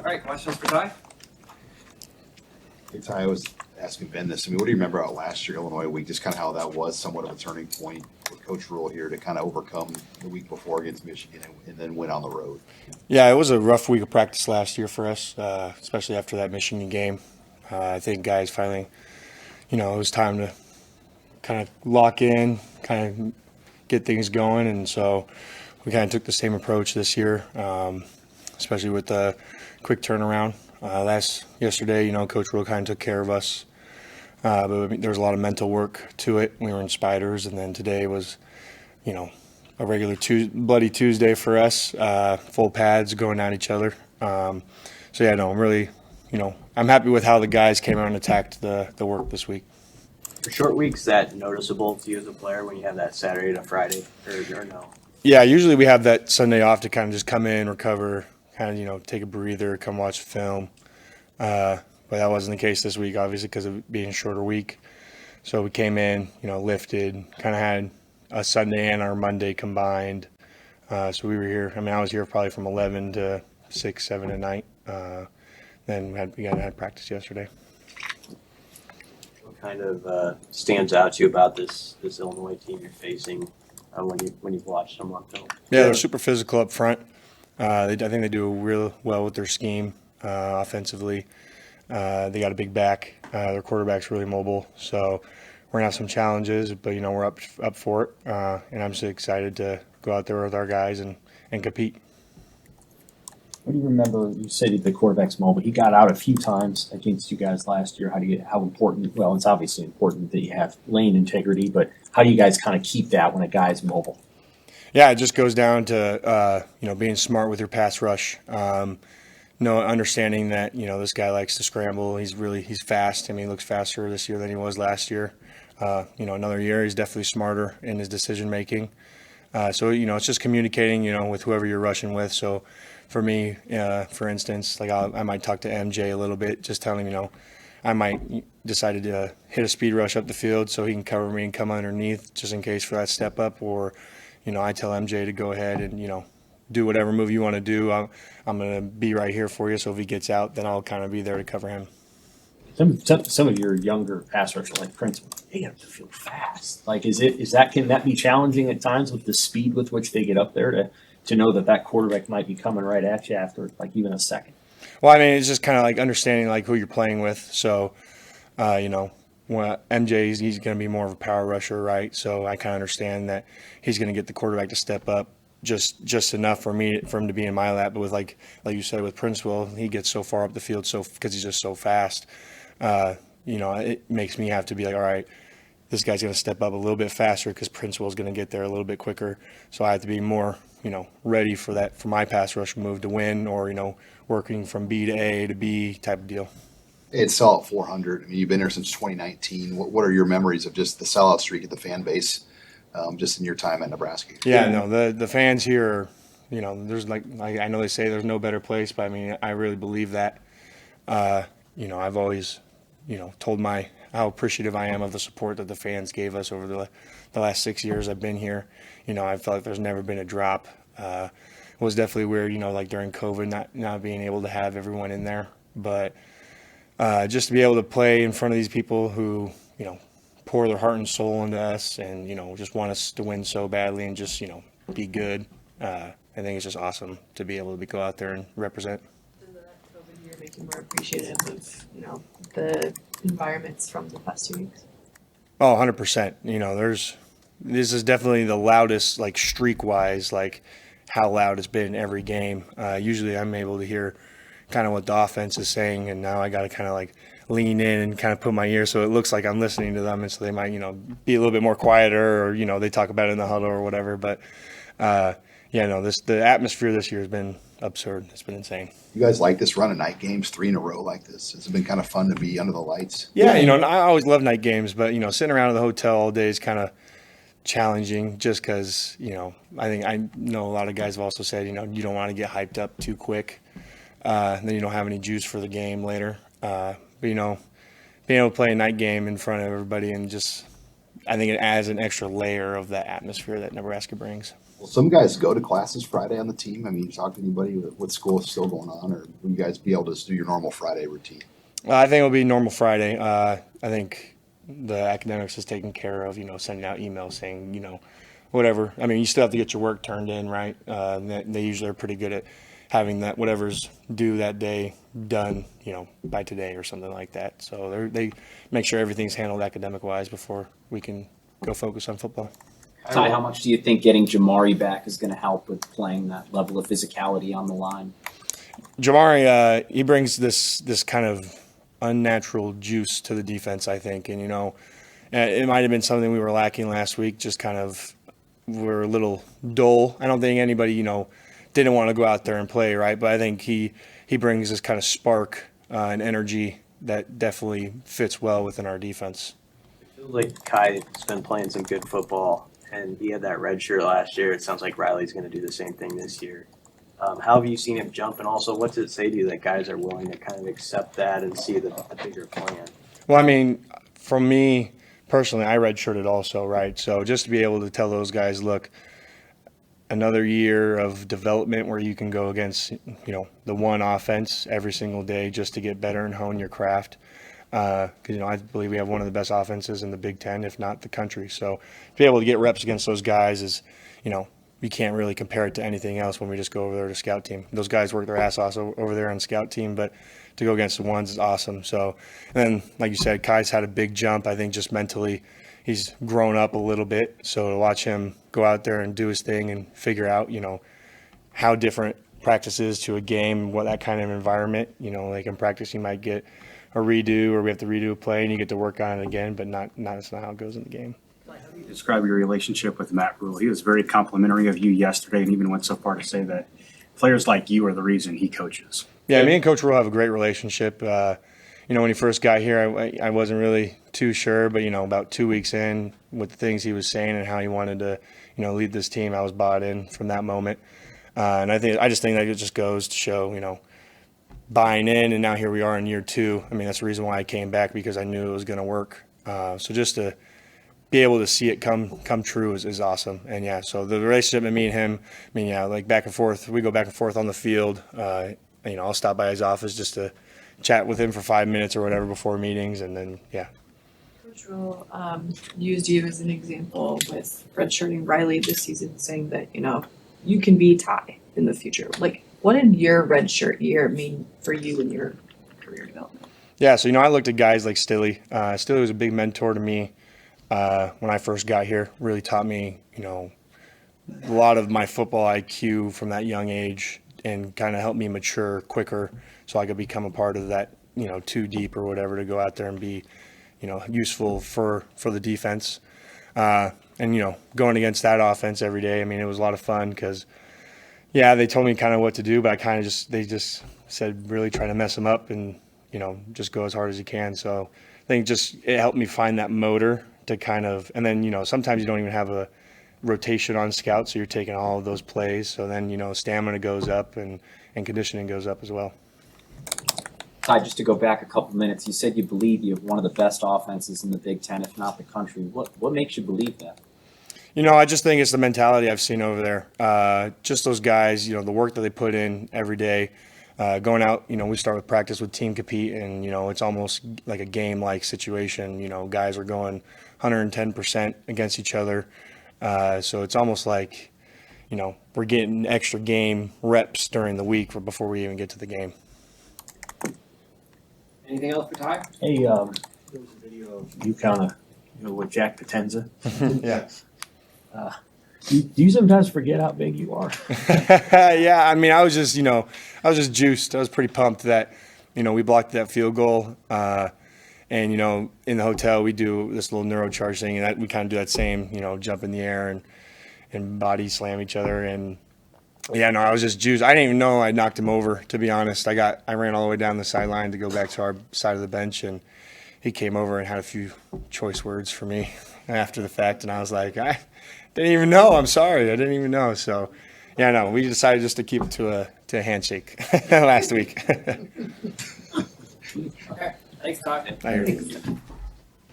All right, questions for Ty? Hey, Ty, I was asking Ben this. I mean, what do you remember about last year, Illinois week? Just kind of how that was somewhat of a turning point with Coach Rule here to kind of overcome the week before against Michigan and then win on the road. Yeah, it was a rough week of practice last year for us, especially after that Michigan game. I think guys finally, it was time to kind of lock in, kind of get things going, and so we kind of took the same approach this year, especially with the quick turnaround. Yesterday, Coach Rule kind of took care of us, but there was a lot of mental work to it. We were in spiders, and then today was, a regular bloody Tuesday for us, full pads going at each other. I'm really, I'm happy with how the guys came out and attacked the work this week. For short weeks, is that noticeable to you as a player when you have that Saturday to Friday, or no? Yeah, usually we have that Sunday off to kind of just come in, recover, kind of, take a breather, come watch film. But that wasn't the case this week, obviously, because of it being a shorter week. So we came in, lifted, kind of had a Sunday and our Monday combined. So we were here. I was here probably from 11 to 6, 7 at night. Then we had practice yesterday. What kind of stands out to you about this Illinois team you're facing when you've watched them on film? Yeah, they're super physical up front. I think they do real well with their scheme offensively. They got a big back. Their quarterback's really mobile. So we're going to have some challenges, but, we're up for it. And I'm just excited to go out there with our guys and compete. What do you remember? You said the quarterback's mobile. He got out a few times against you guys last year. How important? Well, it's obviously important that you have lane integrity, but how do you guys kind of keep that when a guy's mobile? Yeah, it just goes down to being smart with your pass rush. Understanding that this guy likes to scramble. He's fast. He looks faster this year than he was last year. Another year he's definitely smarter in his decision making. So it's just communicating with whoever you're rushing with. So for me, for instance, I might talk to MJ a little bit, just telling him I might decide to hit a speed rush up the field so he can cover me and come underneath just in case for that step up, or I tell MJ to go ahead and do whatever move you want to do. I'm going to be right here for you. So if he gets out, then I'll kind of be there to cover him. Some of your younger pass rushers, like Prince, they have to feel fast. Can that be challenging at times with the speed with which they get up there to know that quarterback might be coming right at you after even a second? Well, it's just kind of understanding who you're playing with. So, MJ, he's going to be more of a power rusher, right? So I kind of understand that he's going to get the quarterback to step up just enough for him to be in my lap. But with like you said with Princewell, he gets so far up the field because he's just so fast. It makes me have to be all right, this guy's going to step up a little bit faster because Princewell's going to get there a little bit quicker. So I have to be more ready for my pass rush move to win, or working from B to A to B type of deal. It's sellout 400. You've been here since 2019. What are your memories of just the sellout streak at the fan base, just in your time at Nebraska? Yeah, no, the fans here, there's I know they say there's no better place, but I really believe that. I've always, told how appreciative I am of the support that the fans gave us over the last 6 years I've been here. I felt like there's never been a drop. It was definitely weird, during COVID, not being able to have everyone in there, but just to be able to play in front of these people who, pour their heart and soul into us and, just want us to win so badly and just, be good. I think it's just awesome to be able to go out there and represent. Does that COVID year make you more appreciative of, the environments from the past 2 weeks? Oh, 100%. This is definitely the loudest, streak-wise, how loud it's been every game. Usually I'm able to hear kind of what the offense is saying, and now I got to kind of lean in and kind of put my ear so it looks like I'm listening to them, and so they might, be a little bit more quieter, or, they talk about it in the huddle or whatever. But, the atmosphere this year has been absurd. It's been insane. You guys like this run of night games 3 in a row like this? Has it been kind of fun to be under the lights? Yeah, I always love night games, but, sitting around in the hotel all day is kind of challenging just because, I know a lot of guys have also said, you don't want to get hyped up too quick. Then you don't have any juice for the game later. But, being able to play a night game in front of everybody and I think it adds an extra layer of that atmosphere that Nebraska brings. Well, some guys go to classes Friday on the team. I mean, you talk to anybody what school is still going on, or will you guys be able to just do your normal Friday routine? I think it'll be normal Friday. I think the academics is taken care of, sending out emails saying, whatever. I mean, you still have to get your work turned in, right? They usually are pretty good at having that whatever's due that day done, by today or something like that. So they make sure everything's handled academic-wise before we can go focus on football. Ty, how much do you think getting Jamari back is going to help with playing that level of physicality on the line? Jamari, he brings this kind of unnatural juice to the defense, I think. And, it might have been something we were lacking last week, just kind of we're a little dull. I don't think anybody, didn't want to go out there and play, right? But I think he brings this kind of spark and energy that definitely fits well within our defense. It feels like Kai's been playing some good football, and he had that red shirt last year. It sounds like Riley's going to do the same thing this year. How have you seen him jump? And also, what does it say to you that guys are willing to kind of accept that and see the bigger plan? Well, I mean, from me personally, I redshirted also, right? So just to be able to tell those guys, look, another year of development where you can go against, the one offense every single day just to get better and hone your craft. Because, I believe we have one of the best offenses in the Big Ten, if not the country. So to be able to get reps against those guys is, you can't really compare it to anything else when we just go over there to scout team. Those guys work their ass off over there on scout team, but to go against the ones is awesome. So, and then, like you said, Kai's had a big jump. I think just mentally he's grown up a little bit. So to watch him go out there and do his thing and figure out, how different practice is to a game, what that kind of environment, like in practice you might get a redo or we have to redo a play and you get to work on it again, but that's not how it goes in the game. How do you describe your relationship with Matt Rule? He was very complimentary of you yesterday and even went so far to say that players like you are the reason he coaches. Yeah, me and Coach Rule have a great relationship. When he first got here, I wasn't really too sure, but, about 2 weeks in with the things he was saying and how he wanted to, lead this team, I was bought in from that moment. And I just think that it just goes to show, buying in, and now here we are in year 2. I mean, that's the reason why I came back, because I knew it was going to work. So just to be able to see it come true is awesome. And yeah, so the relationship with me and him, like back and forth, we go back and forth on the field. I'll stop by his office just to chat with him for 5 minutes or whatever before meetings, and then yeah. Coach Rule used you as an example with redshirting Riley this season, saying that you can be Ty in the future. Like, what did your redshirt year mean for you in your career development? Yeah, so I looked at guys like Stilly. Stilly was a big mentor to me when I first got here. Really taught me, a lot of my football IQ from that young age, and kind of helped me mature quicker, so I could become a part of that, 2 deep or whatever, to go out there and be, useful for the defense. And, going against that offense every day, it was a lot of fun because, yeah, they told me kind of what to do, but they just said really try to mess them up and, just go as hard as you can. So I think it helped me find that motor to kind of, and then, sometimes you don't even have a rotation on scout, so you're taking all of those plays. So then, stamina goes up and conditioning goes up as well. Ty, just to go back a couple minutes, you said you believe you have one of the best offenses in the Big Ten, if not the country. What makes you believe that? I just think it's the mentality I've seen over there. Just those guys, the work that they put in every day. Going out, we start with practice with team compete, and, it's almost like a game-like situation. Guys are going 110% against each other. So it's almost like, we're getting extra game reps during the week before we even get to the game. Anything else for Ty? Hey, there was a video of you kind of, with Jack Potenza. Yeah. Do you sometimes forget how big you are? Yeah, I was just, juiced. I was pretty pumped that, we blocked that field goal. And, in the hotel, we do this little neurocharge thing, and we kind of do that same, jump in the air and body slam each other. And, yeah, no, I was just juiced. I didn't even know I knocked him over, to be honest. I ran all the way down the sideline to go back to our side of the bench, and he came over and had a few choice words for me after the fact. And I was like, I didn't even know. I'm sorry. I didn't even know. So, yeah, no, we decided just to keep it to a handshake last week. Okay. Thanks, Ty. I hear you.